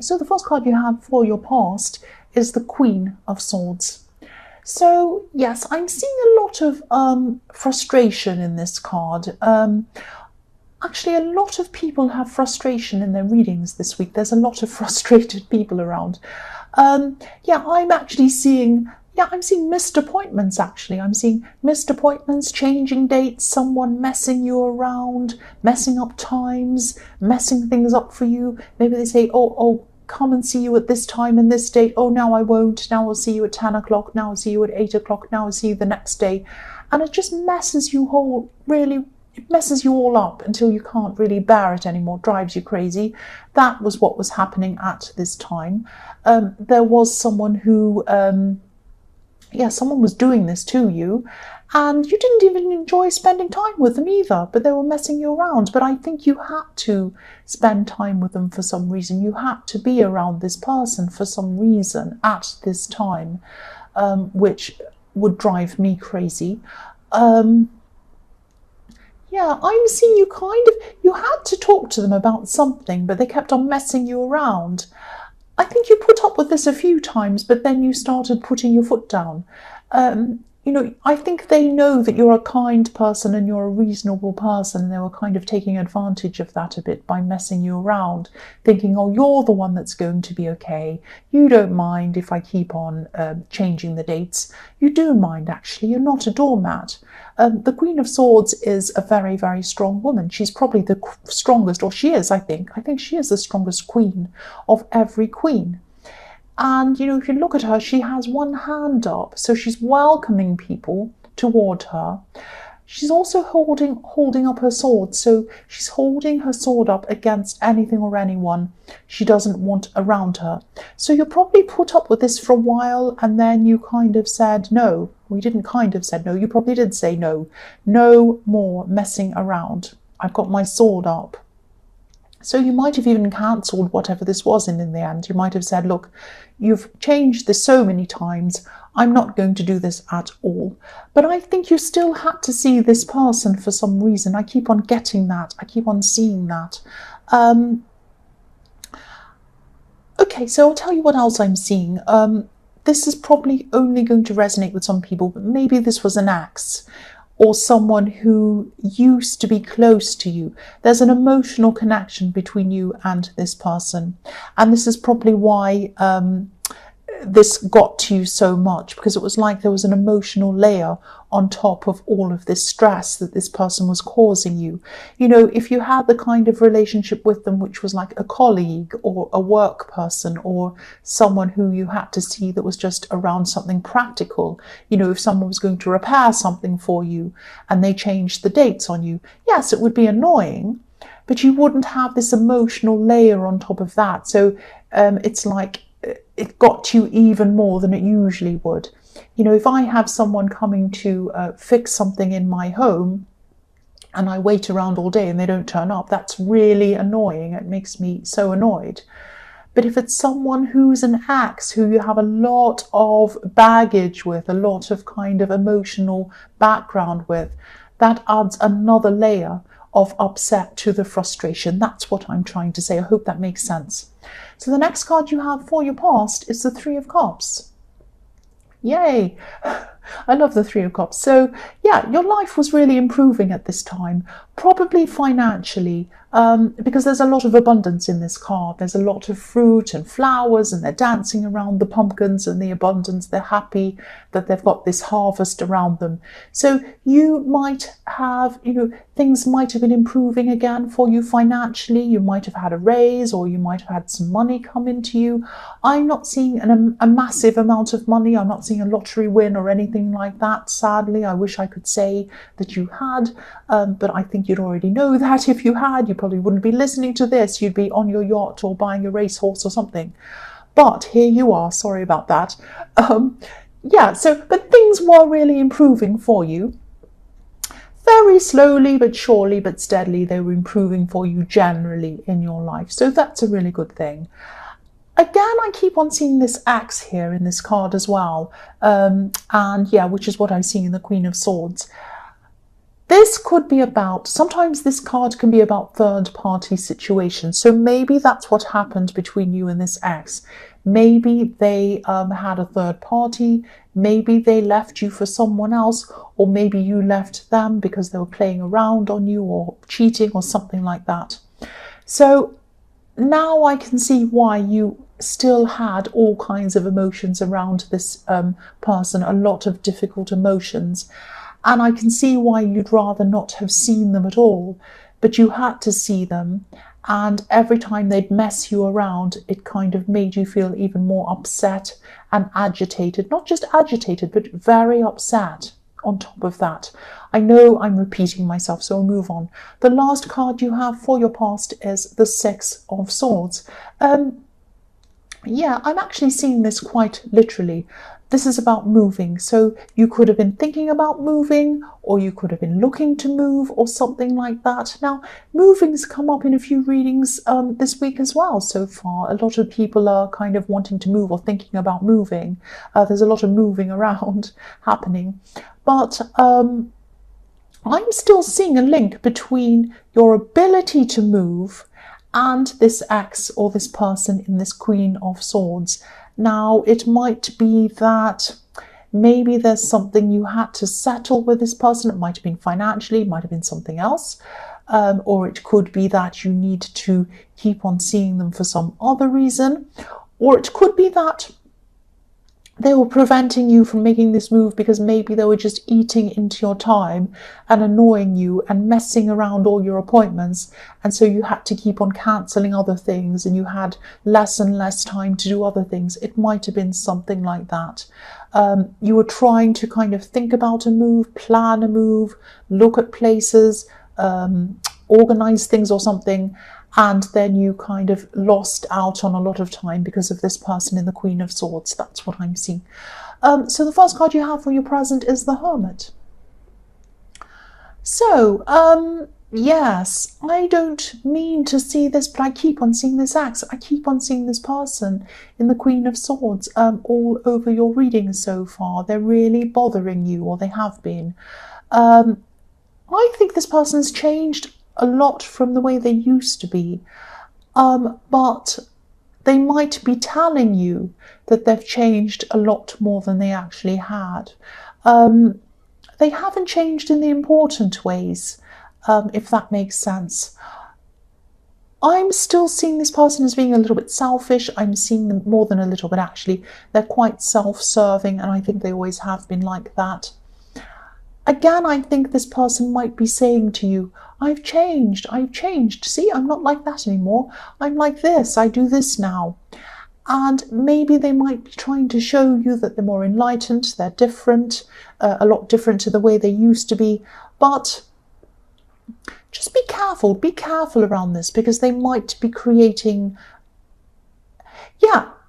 So the first card you have for your past is the Queen of Swords. So yes, I'm seeing a lot of frustration in this card. Actually, a lot of people have frustration in their readings this week. There's a lot of frustrated people around. Yeah, I'm actually seeing, I'm seeing missed appointments actually. I'm seeing missed appointments, changing dates, someone messing you around, messing up times, messing things up for you. Maybe they say, oh, come and see you at this time and this date. Oh, now I won't. Now I'll see you at 10 o'clock. Now I'll see you at 8 o'clock. Now I'll see you the next day. And it just messes you whole, really, it messes you all up until you can't really bear it anymore, drives you crazy. That was what was happening at this time. There was someone who, someone was doing this to you, and you didn't even enjoy spending time with them either, but they were messing you around. But I think you had to spend time with them for some reason. You had to be around this person for some reason at this time, which would drive me crazy. I'm seeing you had to talk to them about something, but they kept on messing you around. I think you put up with this a few times, but then you started putting your foot down. I think they know that you're a kind person and you're a reasonable person, and they were kind of taking advantage of that a bit by messing you around, thinking, oh, you're the one that's going to be okay. You don't mind if I keep on changing the dates. You do mind, actually. You're not a doormat. The Queen of Swords is a very, very strong woman. She's probably the strongest, or she is, I think. I think she is the strongest queen of every queen. And, if you look at her, she has one hand up, so she's welcoming people toward her. She's also holding up her sword, so she's holding her sword up against anything or anyone she doesn't want around her. So you probably put up with this for a while, and then you kind of said no. We didn't kind of said no, you probably did say no. No more messing around. I've got my sword up. So you might have even cancelled whatever this was in the end. You might have said, look, you've changed this so many times. I'm not going to do this at all. But I think you still had to see this person for some reason. I keep on getting that. I keep on seeing that. Okay, so I'll tell you what else I'm seeing. This is probably only going to resonate with some people, but maybe this was an ex, or someone who used to be close to you. There's an emotional connection between you and this person. And this is probably why this got to you so much, because it was like there was an emotional layer on top of all of this stress that this person was causing you. If you had the kind of relationship with them which was like a colleague or a work person or someone who you had to see that was just around something practical, if someone was going to repair something for you and they changed the dates on you, yes, it would be annoying, but you wouldn't have this emotional layer on top of that. So it's like it got you even more than it usually would. If I have someone coming to fix something in my home and I wait around all day and they don't turn up, that's really annoying. It makes me so annoyed. But if it's someone who's an ex, who you have a lot of baggage with, a lot of kind of emotional background with, that adds another layer of upset to the frustration. That's what I'm trying to say. I hope that makes sense. So the next card you have for your past is the Three of Cups. Yay! I love the Three of Cups. So yeah, your life was really improving at this time, probably financially, because there's a lot of abundance in this card. There's a lot of fruit and flowers, and they're dancing around the pumpkins and the abundance. They're happy that they've got this harvest around them. So you might have, things might have been improving again for you financially. You might have had a raise, or you might have had some money come into you. I'm not seeing a massive amount of money. I'm not seeing a lottery win or anything like that. Sadly, I wish I could say that you had, but I think you'd already know that. If you had, you probably wouldn't be listening to this. You'd be on your yacht or buying a racehorse or something. But here you are. Sorry about that. But things were really improving for you. Very slowly but surely but steadily, they were improving for you generally in your life. So that's a really good thing. Again, I keep on seeing this axe here in this card as well. Which is what I'm seeing in the Queen of Swords. This could be about, sometimes this card can be about third-party situations. So maybe that's what happened between you and this ex. Maybe they had a third party, maybe they left you for someone else, or maybe you left them because they were playing around on you or cheating or something like that. So now I can see why you still had all kinds of emotions around this person, a lot of difficult emotions. And I can see why you'd rather not have seen them at all, but you had to see them. And every time they'd mess you around, it kind of made you feel even more upset and agitated. Not just agitated, but very upset on top of that. I know I'm repeating myself, so I'll move on. The last card you have for your past is the Six of Swords. Yeah, I'm actually seeing this quite literally. This is about moving. So you could have been thinking about moving, or you could have been looking to move, or something like that. Now, moving's come up in a few readings this week as well so far. A lot of people are kind of wanting to move or thinking about moving. There's a lot of moving around happening. But I'm still seeing a link between your ability to move and this ex or this person in this Queen of Swords. Now, it might be that maybe there's something you had to settle with this person. It might have been financially, it might have been something else. Or it could be that you need to keep on seeing them for some other reason. Or it could be that they were preventing you from making this move because maybe they were just eating into your time and annoying you and messing around all your appointments. And so you had to keep on cancelling other things and you had less and less time to do other things. It might have been something like that. You were trying to kind of think about a move, plan a move, look at places, organize things or something. And then you kind of lost out on a lot of time because of this person in the Queen of Swords. That's what I'm seeing. So the first card you have for your present is the Hermit. So, yes, I don't mean to see this, but I keep on seeing this ex. I keep on seeing this person in the Queen of Swords all over your readings so far. They're really bothering you, or they have been. I think this person's changed a lot from the way they used to be, but they might be telling you that they've changed a lot more than they actually had. They haven't changed in the important ways, if that makes sense. I'm still seeing this person as being a little bit selfish. I'm seeing them more than a little bit, actually. They're quite self-serving, and I think they always have been like that. Again, I think this person might be saying to you, I've changed. See, I'm not like that anymore. I'm like this. I do this now. And maybe they might be trying to show you that they're more enlightened, they're different, a lot different to the way they used to be. But just be careful around this, because they might be creating,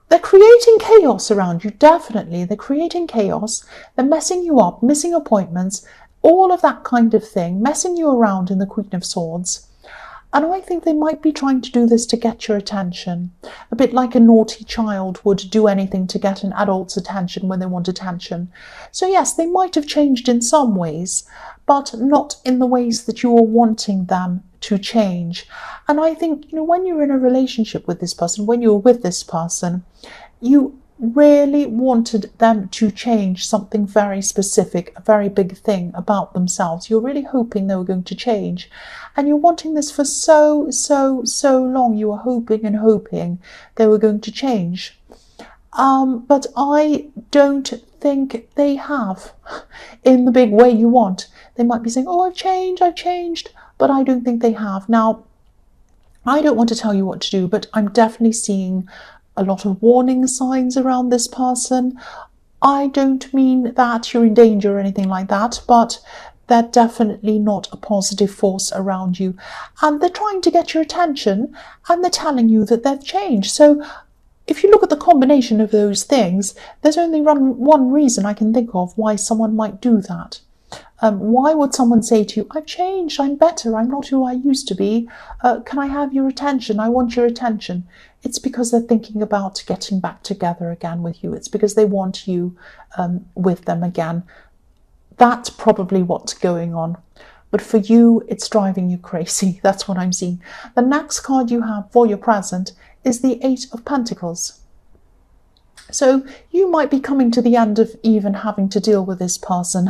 they're creating chaos around you, definitely. They're creating chaos. They're messing you up, missing appointments, all of that kind of thing, messing you around in the Queen of Swords. And I think they might be trying to do this to get your attention, a bit like a naughty child would do anything to get an adult's attention when they want attention. So yes, they might have changed in some ways, but not in the ways that you are wanting them to change. And I think, when you're in a relationship with this person, when you're with this person, you really wanted them to change something very specific, a very big thing about themselves. You're really hoping they were going to change. And you're wanting this for so long. You were hoping and hoping they were going to change. But I don't think they have in the big way you want. They might be saying, oh, I've changed, but I don't think they have. Now, I don't want to tell you what to do, but I'm definitely seeing a lot of warning signs around this person. I don't mean that you're in danger or anything like that, but they're definitely not a positive force around you. And they're trying to get your attention, and they're telling you that they've changed. So if you look at the combination of those things, there's only one reason I can think of why someone might do that. Why would someone say to you, I've changed, I'm better, I'm not who I used to be, can I have your attention, I want your attention? It's because they're thinking about getting back together again with you. It's because they want you with them again. That's probably what's going on. but for you, it's driving you crazy. That's what I'm seeing. The next card you have for your present is the Eight of Pentacles. So you might be coming to the end of even having to deal with this person,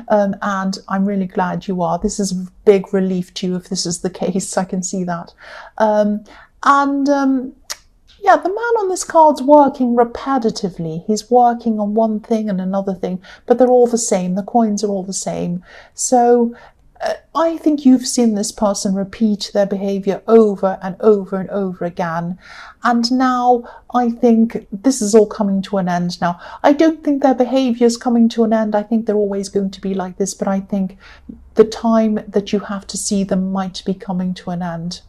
and I'm really glad you are. This is a big relief to you if this is the case. I can see that. Yeah, the man on this card's working repetitively. He's working on one thing and another thing, but they're all the same. The coins are all the same. So I think you've seen this person repeat their behavior over and over and over again. And now I think this is all coming to an end now. I don't think their behavior is coming to an end. I think they're always going to be like this, but I think the time that you have to see them might be coming to an end.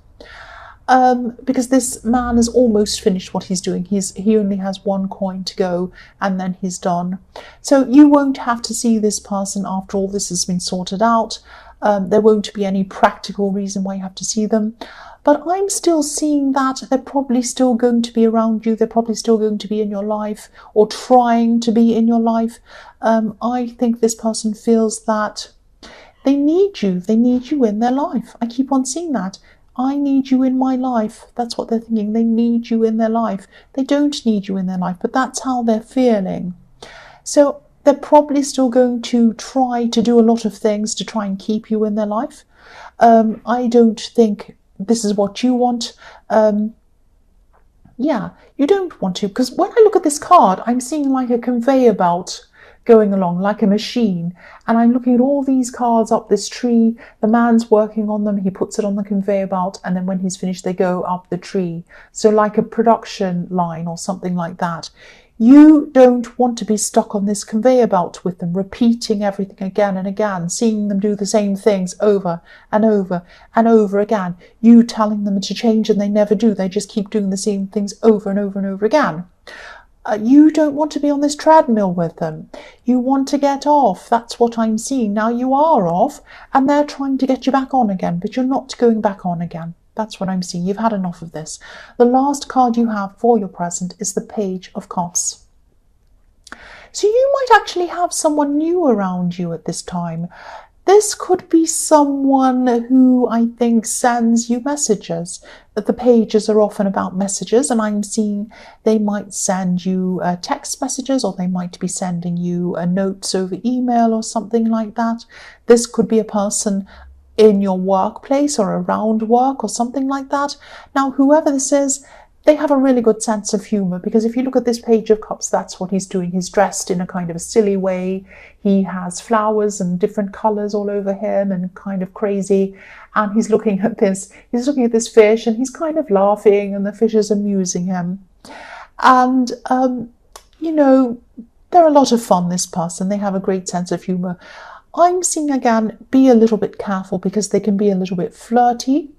Because this man has almost finished what he's doing. He only has one coin to go and then he's done. So you won't have to see this person after all this has been sorted out. There won't be any practical reason why you have to see them. But I'm still seeing that they're probably still going to be around you. They're probably still going to be in your life or trying to be in your life. I think this person feels that they need you. They need you in their life. I keep on seeing that. I need you in my life. That's what they're thinking. They need you in their life. They don't need you in their life, but that's how they're feeling. So they're probably still going to try to do a lot of things to try and keep you in their life. I don't think this is what you want. Yeah, you don't want to, because when I look at this card, I'm seeing like a conveyor belt going along, like a machine, and I'm looking at all these cards up this tree. The man's working on them, he puts it on the conveyor belt, and then when he's finished they go up the tree. So like a production line or something like that. You don't want to be stuck on this conveyor belt with them, repeating everything again and again, seeing them do the same things over and over and over again. You telling them to change and they never do. They just keep doing the same things over and over and over again. You don't want to be on this treadmill with them. You want to get off. That's what I'm seeing. Now you are off and they're trying to get you back on again, but you're not going back on again. That's what I'm seeing. You've had enough of this. The last card you have for your present is the Page of Cups. So you might actually have someone new around you at this time. This could be someone who I think sends you messages. The pages are often about messages, and I'm seeing they might send you text messages, or they might be sending you notes over email or something like that. This could be a person in your workplace or around work or something like that. Now, whoever this is, they have a really good sense of humor, because if you look at this Page of Cups, that's what he's doing. He's dressed in a kind of a silly way. He has flowers and different colors all over him and kind of crazy. And he's looking at this fish and he's kind of laughing and the fish is amusing him. And, you know, they're a lot of fun, this person. They have a great sense of humor. I'm seeing again, be a little bit careful, because they can be a little bit flirty.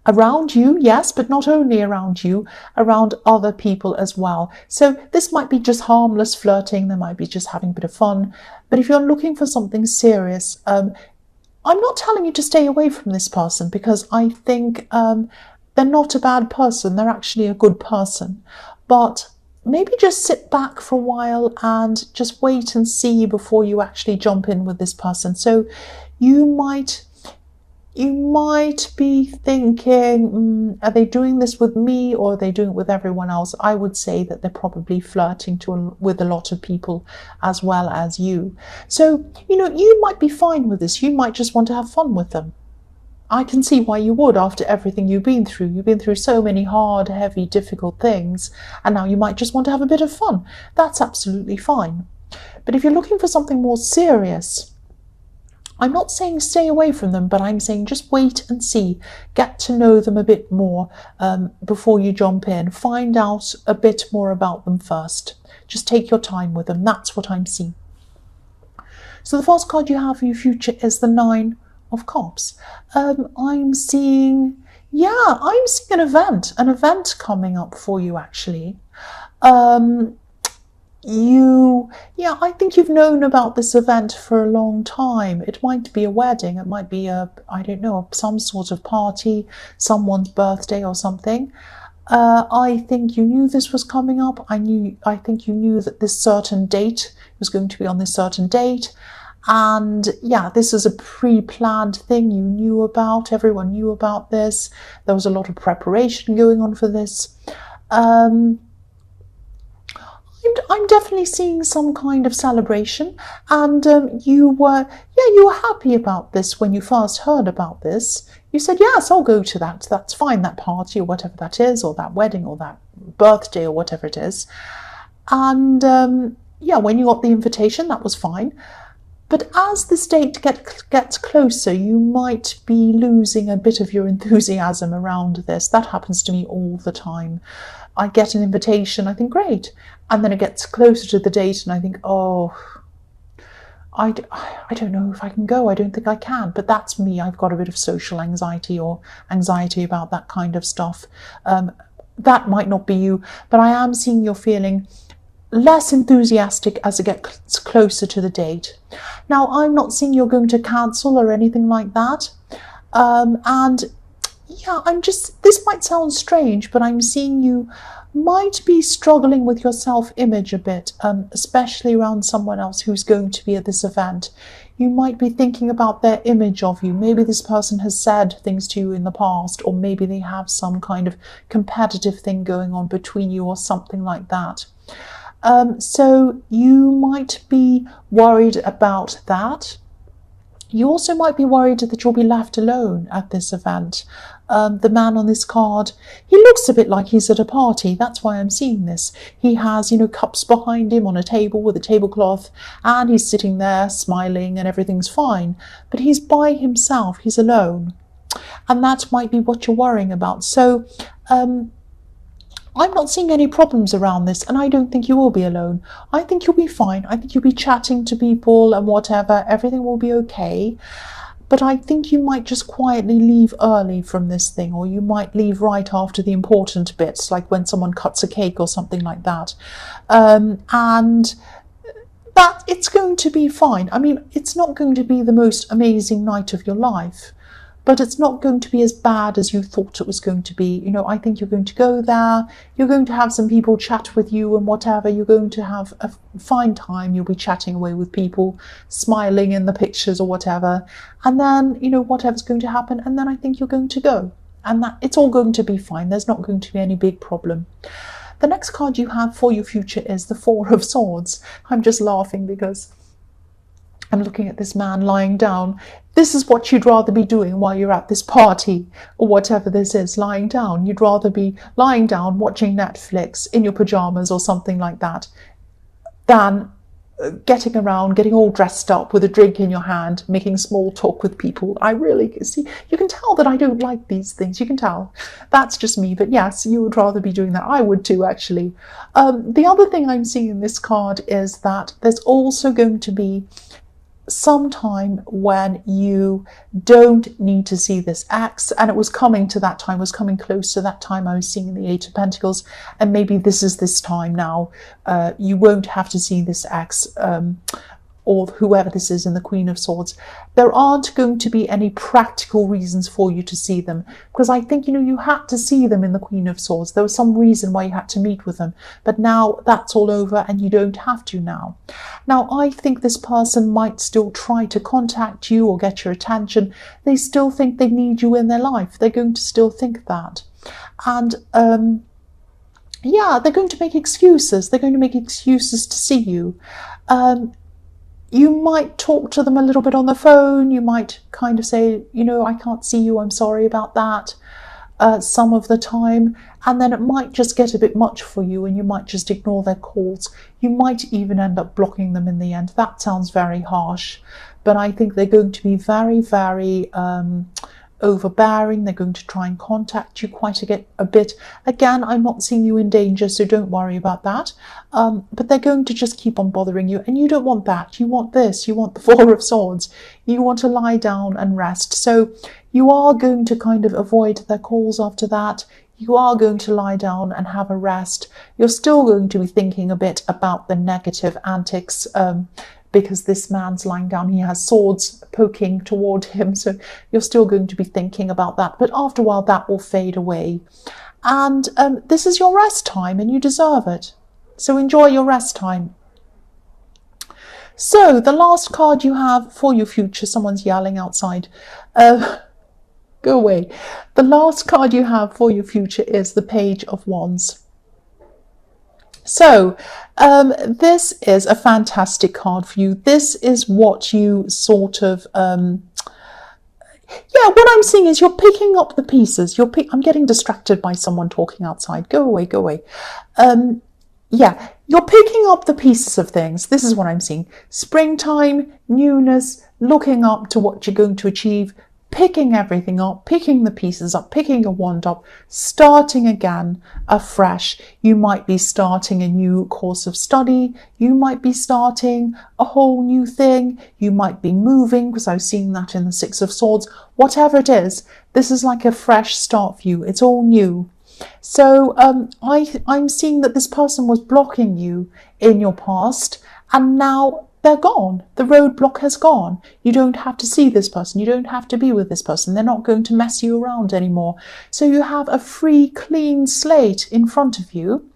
Around you, yes, but not only around you, around other people as well. So this might be just harmless flirting. They might be just having a bit of fun. But if you're looking for something serious, I'm not telling you to stay away from this person, because I think they're not a bad person. They're actually a good person. But maybe just sit back for a while and just wait and see before you actually jump in with this person. So you might be thinking, are they doing this with me or are they doing it with everyone else? I would say that they're probably flirting with a lot of people as well as you. So, you know, you might be fine with this. You might just want to have fun with them. I can see why you would, after everything you've been through. You've been through so many hard, heavy, difficult things, and now you might just want to have a bit of fun. That's absolutely fine. But if you're looking for something more serious, I'm not saying stay away from them, but I'm saying just wait and see. Get to know them a bit more before you jump in. Find out a bit more about them first. Just take your time with them. That's what I'm seeing. So the first card you have for your future is the Nine of Cups. I'm seeing an event coming up for you, actually. I think you've known about this event for a long time. It might be a wedding, it might be some sort of party, someone's birthday or something. I think you knew this was coming up. I think you knew that this certain date was going to be on this certain date. And yeah, this is a pre-planned thing you knew about. Everyone knew about this. There was a lot of preparation going on for this. I'm definitely seeing some kind of celebration, and you were happy about this when you first heard about this. You said, yes, I'll go to that. That's fine, that party or whatever that is, or that wedding or that birthday or whatever it is. And yeah, when you got the invitation, that was fine. But as this date gets closer, you might be losing a bit of your enthusiasm around this. That happens to me all the time. I get an invitation, I think, great. And then it gets closer to the date and I think, oh, I don't know if I can go. I don't think I can. But that's me. I've got a bit of social anxiety or anxiety about that kind of stuff. That might not be you, but I am seeing you're feeling less enthusiastic as it gets closer to the date. Now, I'm not seeing you're going to cancel or anything like that. And yeah, this might sound strange, but I'm seeing you might be struggling with your self-image a bit, especially around someone else who's going to be at this event. You might be thinking about their image of you. Maybe this person has said things to you in the past, or maybe they have some kind of competitive thing going on between you or something like that. So you might be worried about that. You also might be worried that you'll be left alone at this event. The man on this card, he looks a bit like he's at a party. That's why I'm seeing this. He has, cups behind him on a table with a tablecloth, and he's sitting there smiling and everything's fine. But he's by himself. He's alone. And that might be what you're worrying about. So, I'm not seeing any problems around this, and I don't think you will be alone. I think you'll be fine. I think you'll be chatting to people and whatever. Everything will be okay. But I think you might just quietly leave early from this thing, or you might leave right after the important bits, like when someone cuts a cake or something like that. And that it's going to be fine. I mean, it's not going to be the most amazing night of your life, but it's not going to be as bad as you thought it was going to be. I think you're going to go there, you're going to have some people chat with you and whatever, you're going to have a fine time, you'll be chatting away with people, smiling in the pictures or whatever, and then, whatever's going to happen, and then I think you're going to go. And that it's all going to be fine, there's not going to be any big problem. The next card you have for your future is the Four of Swords. I'm just laughing because I'm looking at this man lying down. This is what you'd rather be doing while you're at this party or whatever this is, lying down. You'd rather be lying down watching Netflix in your pajamas or something like that than getting around, getting all dressed up with a drink in your hand, making small talk with people. I really see, you can tell that I don't like these things. You can tell. That's just me. But yes, you would rather be doing that. I would too, actually. The other thing I'm seeing in this card is that there's also going to be some time when you don't need to see this ex, and it was coming to that time, was coming close to that time I was seeing the Eight of Pentacles, and maybe this is this time now. You won't have to see this ex or whoever this is in the Queen of Swords. There aren't going to be any practical reasons for you to see them, because I think, you had to see them in the Queen of Swords. There was some reason why you had to meet with them, but now that's all over and you don't have to now. Now, I think this person might still try to contact you or get your attention. They still think they need you in their life. They're going to still think that. And yeah, they're going to make excuses. They're going to make excuses to see you. You might talk to them a little bit on the phone. You might kind of say, I can't see you, I'm sorry about that, some of the time. And then it might just get a bit much for you and you might just ignore their calls. You might even end up blocking them in the end. That sounds very harsh, but I think they're going to be very, very overbearing. They're going to try and contact you quite a bit. Again, I'm not seeing you in danger, so don't worry about that. But they're going to just keep on bothering you, and you don't want that. You want this. You want the Four of Swords. You want to lie down and rest. So you are going to kind of avoid their calls after that. You are going to lie down and have a rest. You're still going to be thinking a bit about the negative antics, because this man's lying down, he has swords poking toward him, so you're still going to be thinking about that. But after a while, that will fade away. And this is your rest time, and you deserve it. So enjoy your rest time. So the last card you have for your future, someone's yelling outside. Go away. The last card you have for your future is the Page of Wands. So this is a fantastic card for you. This is what you sort of, what I'm seeing is you're picking up the pieces. I'm getting distracted by someone talking outside. Go away, go away. You're picking up the pieces of things. This is what I'm seeing. Springtime, newness, looking up to what you're going to achieve, picking everything up, picking the pieces up, picking a wand up, starting again afresh. You might be starting a new course of study. You might be starting a whole new thing. You might be moving, because I was seeing that in the Six of Swords. Whatever it is, this is like a fresh start for you. It's all new. So I'm seeing that this person was blocking you in your past, and now they're gone. The roadblock has gone. You don't have to see this person. You don't have to be with this person. They're not going to mess you around anymore. So you have a free, clean slate in front of you,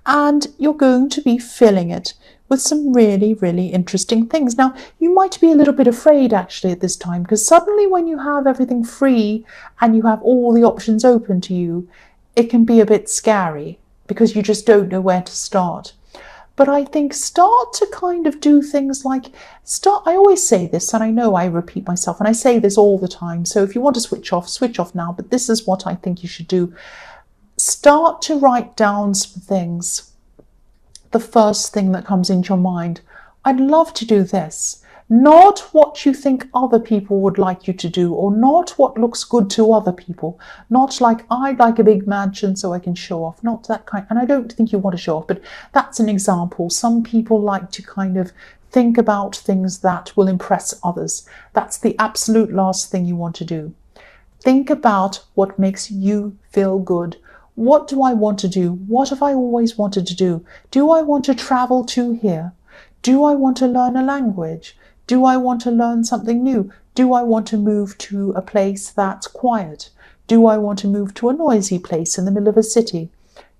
and you're going to be filling it with some really, really interesting things. Now, you might be a little bit afraid actually at this time, because suddenly when you have everything free and you have all the options open to you, it can be a bit scary because you just don't know where to start. But I think start to kind of do things like I always say this, and I know I repeat myself, and I say this all the time. So if you want to switch off now, but this is what I think you should do. Start to write down some things. The first thing that comes into your mind. I'd love to do this. Not what you think other people would like you to do, or not what looks good to other people. Not like, I'd like a big mansion so I can show off. Not that kind. And I don't think you want to show off, but that's an example. Some people like to kind of think about things that will impress others. That's the absolute last thing you want to do. Think about what makes you feel good. What do I want to do? What have I always wanted to do? Do I want to travel to here? Do I want to learn a language? Do I want to learn something new? Do I want to move to a place that's quiet? Do I want to move to a noisy place in the middle of a city?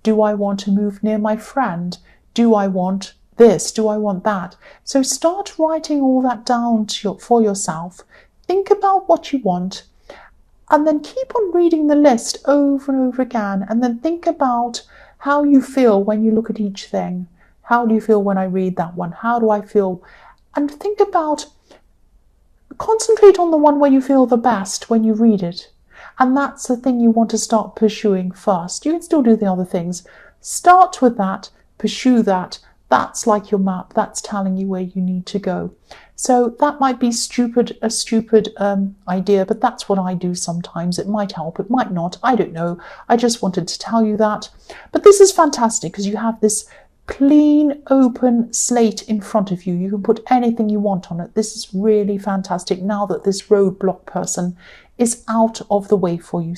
Do I want to move near my friend? Do I want this? Do I want that? So start writing all that down for yourself. Think about what you want, and then keep on reading the list over and over again, and then think about how you feel when you look at each thing. How do you feel when I read that one? How do I feel? And think about, concentrate on the one where you feel the best when you read it. And that's the thing you want to start pursuing first. You can still do the other things. Start with that, pursue that. That's like your map. That's telling you where you need to go. So that might be a stupid idea, but that's what I do sometimes. It might help, it might not. I don't know. I just wanted to tell you that. But this is fantastic because you have this clean, open slate in front of you. You can put anything you want on it. This is really fantastic now that this roadblock person is out of the way for you.